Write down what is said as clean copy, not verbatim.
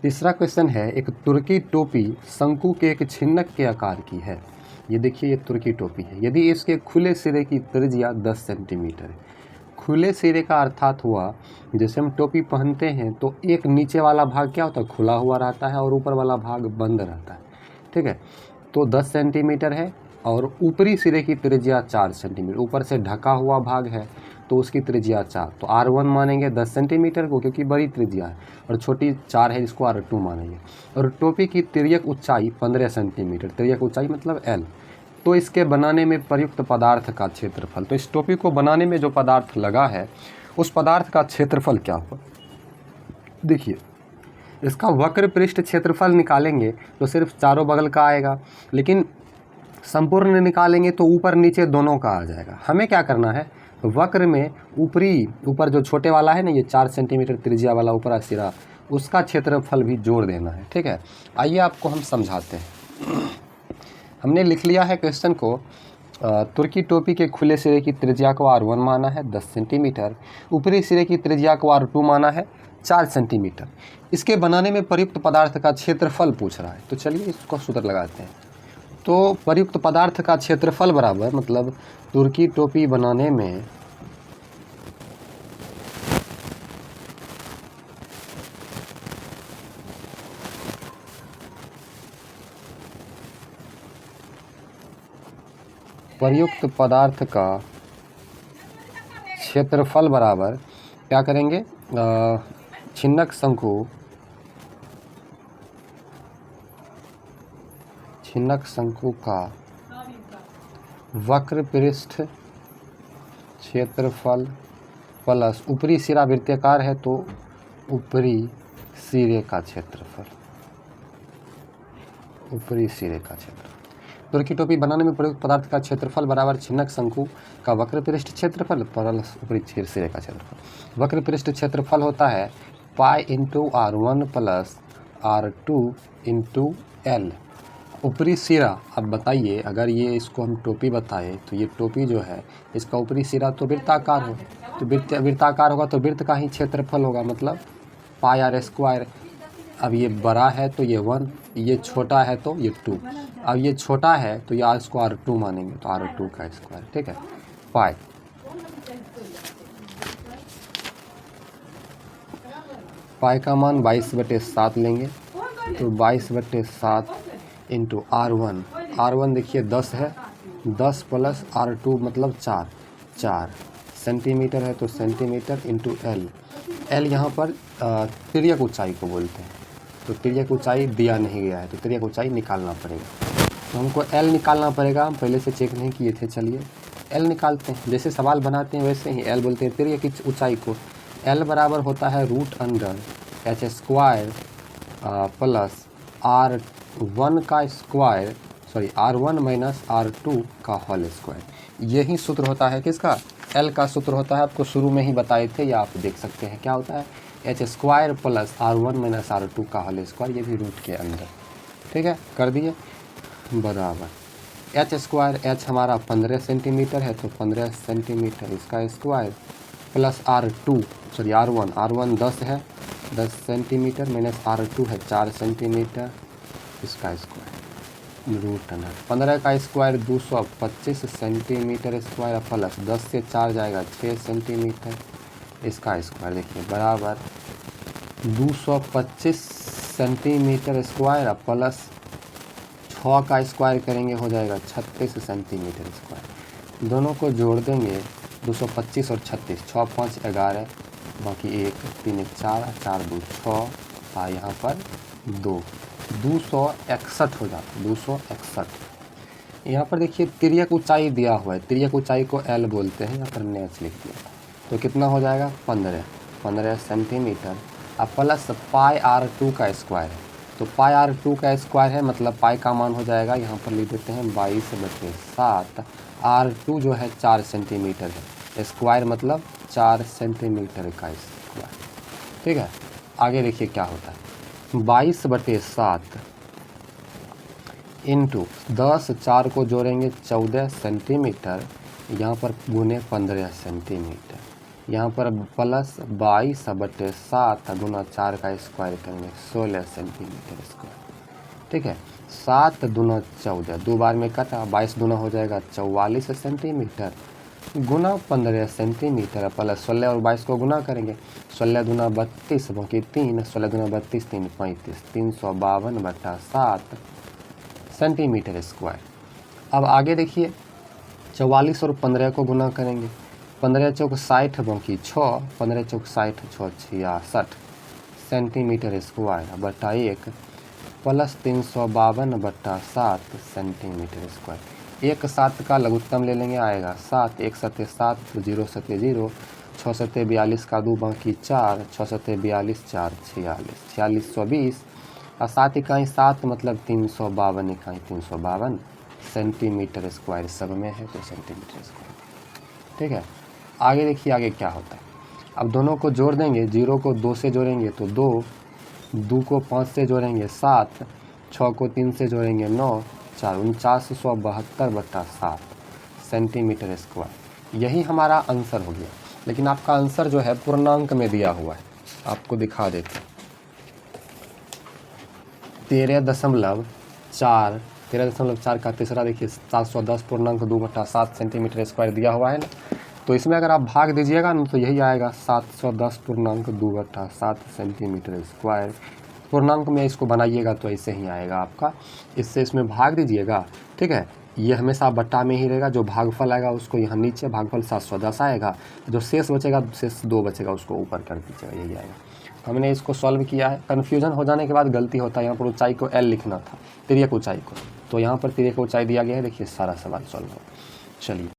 तीसरा क्वेश्चन है, एक तुर्की टोपी शंकु के एक छिन्नक के आकार की है। ये देखिए, ये तुर्की टोपी है। यदि इसके खुले सिरे की त्रिज्या 10 सेंटीमीटर है। खुले सिरे का अर्थात हुआ, जैसे हम टोपी पहनते हैं तो एक नीचे वाला भाग क्या होता है, खुला हुआ रहता है और ऊपर वाला भाग बंद रहता है। ठीक है, तो 10 सेंटीमीटर है और ऊपरी सिरे की त्रिज्या 4 सेंटीमीटर, ऊपर से ढका हुआ भाग है तो उसकी त्रिज्या 4, तो R1 मानेंगे 10 सेंटीमीटर को क्योंकि बड़ी त्रिज्या है, और छोटी 4 है जिसको R2 मानेंगे। और टोपी की तिर्यक ऊंचाई 15 सेंटीमीटर, तिर्यक ऊंचाई मतलब L। तो इसके बनाने में प्रयुक्त पदार्थ का क्षेत्रफल, तो इस टोपी को बनाने में जो पदार्थ लगा है उस पदार्थ का क्षेत्रफल क्या होगा। देखिए, इसका वक्र पृष्ठ क्षेत्रफल निकालेंगे तो सिर्फ चारों बगल का आएगा, लेकिन संपूर्ण निकालेंगे तो ऊपर नीचे दोनों का आ जाएगा। हमें क्या करना है, वक्र में ऊपर जो छोटे वाला है ना, ये 4 सेंटीमीटर त्रिज्या वाला ऊपरा सिरा, उसका क्षेत्रफल भी जोड़ देना है। ठीक है, आइए आपको हम समझाते हैं। हमने लिख लिया है क्वेश्चन को, तुर्की टोपी के खुले सिरे की त्रिज्या को R1 माना है 10 सेंटीमीटर, ऊपरी सिरे की त्रिज्या को R2 माना है 4 सेंटीमीटर। इसके बनाने में प्रयुक्त पदार्थ का क्षेत्रफल पूछ रहा है, तो चलिए इसको सूत्र लगाते हैं। तो प्रयुक्त पदार्थ का क्षेत्रफल बराबर, मतलब तुर्की टोपी बनाने में प्रयुक्त पदार्थ का क्षेत्रफल बराबर क्या करेंगे, छिन्नक शंकु का वक्र पृष्ठ क्षेत्रफल प्लस ऊपरी सिरा वृत्ताकार है तो ऊपरी सिरे का क्षेत्रफल, ऊपरी सिरे का क्षेत्रफल। तुर्की टोपी बनाने में प्रयुक्त पदार्थ का क्षेत्रफल बराबर छिन्नक शंकु का वक्र पृष्ठ क्षेत्रफल प्लस ऊपरी सिरे का क्षेत्रफल। वक्र पृष्ठ क्षेत्रफल होता है pi into R1 plus R2 into L। ऊपरी सिरा, अब बताइए, अगर ये इसको हम टोपी बताएं तो ये टोपी जो है इसका ऊपरी सिरा तो वृत्ताकार हो, तो वृत्ताकार होगा तो वृत्त का ही क्षेत्रफल होगा, मतलब पाई R स्क्वायर। अब ये बड़ा है तो ये 1, ये छोटा है तो ये 2। अब ये छोटा है तो ये इसको R2 मानेंगे तो R2 का स्क्वायर। ठीक है, पाई का मान 22/7 लेंगे, तो 22/7 इंटू R1 देखिए 10 है, 10 प्लस R2 मतलब 4 सेंटीमीटर है तो सेंटीमीटर इंटू L यहाँ पर तिर्यक ऊंचाई को बोलते हैं, तो तिर्यक ऊंचाई दिया नहीं गया है तो तिर्यक ऊंचाई निकालना पड़ेगा। तो हमको L निकालना पड़ेगा, हम पहले से चेक नहीं किए थे, चलिए L निकालते हैं। जैसे सवाल बनाते हैं वैसे ही L बोलते हैं तिर्यक ऊंचाई को। L बराबर होता है √H स्क्वायर प्लस R1 का स्क्वायर, R1 माइनस R2 का होल स्क्वायर। यही सूत्र होता है किसका, L का सूत्र होता है, आपको शुरू में ही बताए थे, या आप देख सकते हैं क्या होता है, H square plus R1 minus R2 का होल स्क्वायर, ये भी रूट के अंदर। ठीक है, कर दिए बराबर H स्क्वायर, H हमारा 15 सेंटीमीटर है तो 15 सेंटीमीटर इसका स्क्वायर प्लस R1 10 है, 10 सेंटीमीटर माइनस R2 है 4 सेंटीमीटर इसका स्क्वायर रूट अंडर 15 का स्क्वायर 225 सेंटीमीटर स्क्वायर प्लस 10 से 4 जाएगा 6 सेंटीमीटर इसका स्क्वायर। देखिए बराबर 225 सेंटीमीटर स्क्वायर प्लस 6 का स्क्वायर करेंगे हो जाएगा 36 सेंटीमीटर स्क्वायर। दोनों को जोड़ देंगे 225 और 36, 6 5 11, बाकी 1 3 1 4, 4 2 6, यहाँ पर 261 हो जाता है, 261। यहाँ पर देखिए तिर्यक ऊंचाई दिया हुआ है, तिर्यक ऊंचाई को L बोलते हैं, यहाँ पर नेच लिख दिया, तो कितना हो जाएगा 15 सेंटीमीटर अब प्लस पाई R2 का स्क्वायर है, तो पाई R2 का स्क्वायर है मतलब पाई का मान हो जाएगा, यहाँ पर लिख देते हैं 22/7। R2 जो है 4 सेंटीमीटर है, स्क्वायर मतलब 4 सेंटीमीटर का स्क्वायर। ठीक है, आगे देखिए क्या होता है, 22/7 इंटू 10, 4 को जोड़ेंगे 14 सेंटीमीटर, यहाँ पर गुने 15 सेंटीमीटर यहाँ पर प्लस 22/7 गुना 4 का स्क्वायर करेंगे 16 सेंटीमीटर स्क्वायर। ठीक है, 7 दूना 14, 2 बार में कटा, 22 दूना हो जाएगा 44 सेंटीमीटर गुना 15 सेंटीमीटर प्लस 16 और 22 को गुना करेंगे, 16 दूना 32 बाकी 3, 16 दूना 32 3 35, 352/7 सेंटीमीटर स्क्वायर। अब आगे देखिए 44 और 15 को गुना करेंगे, 15 चौक 60 बाकी 6, 15 चौक 60 6 66 सेंटीमीटर स्क्वायर बटा 1 प्लस 352/7 सेंटीमीटर स्क्वायर। 1 7 का लघुत्तम ले लेंगे, आएगा 7, 1 7 7, 0 7 0, 6 7 42 का 2 बाकी 4, 6 7 42 4 46, 4620 और 7 इकाई 7 मतलब 352 इकाई 352 सेंटीमीटर स्क्वायर सब में है तो सेंटीमीटर स्क्वायर। ठीक है, आगे देखिए आगे क्या होता है। अब दोनों को जोड़ देंगे, 0 को 2 से जोड़ेंगे तो 2, 2 को 5 से जोड़ेंगे 7, 6 को 3 से जोड़ेंगे 9, 4 4972/7 सेंटीमीटर स्क्वायर। यही हमारा आंसर हो गया। लेकिन आपका आंसर जो है पूर्णांक में दिया हुआ है, आपको दिखा देते हैं। 13.4 का तीसरा देखिए 710.2/7 सेंटीमीटर स्क्वायर दिया हुआ है ना, तो इसमें अगर आप भाग दीजिएगा ना तो यही आएगा 710.2/7 सेंटीमीटर स्क्वायर। पूर्णांक में इसको बनाइएगा तो ऐसे ही आएगा आपका, इससे इसमें भाग दीजिएगा। ठीक है, ये हमेशा बट्टा में ही रहेगा, जो भागफल आएगा उसको यहाँ नीचे, भागफल 710 आएगा, जो शेष बचेगा शेष 2 बचेगा उसको ऊपर कर दीजिएगा, यही आएगा। हमने इसको सॉल्व किया है। कन्फ्यूजन हो जाने के बाद गलती होता है, यहाँ पर ऊंचाई को L लिखना था, तिर्यक ऊंचाई को, तो यहाँ पर तिर्यक ऊंचाई दिया गया है। देखिए सारा सवाल सॉल्व हो। चलिए।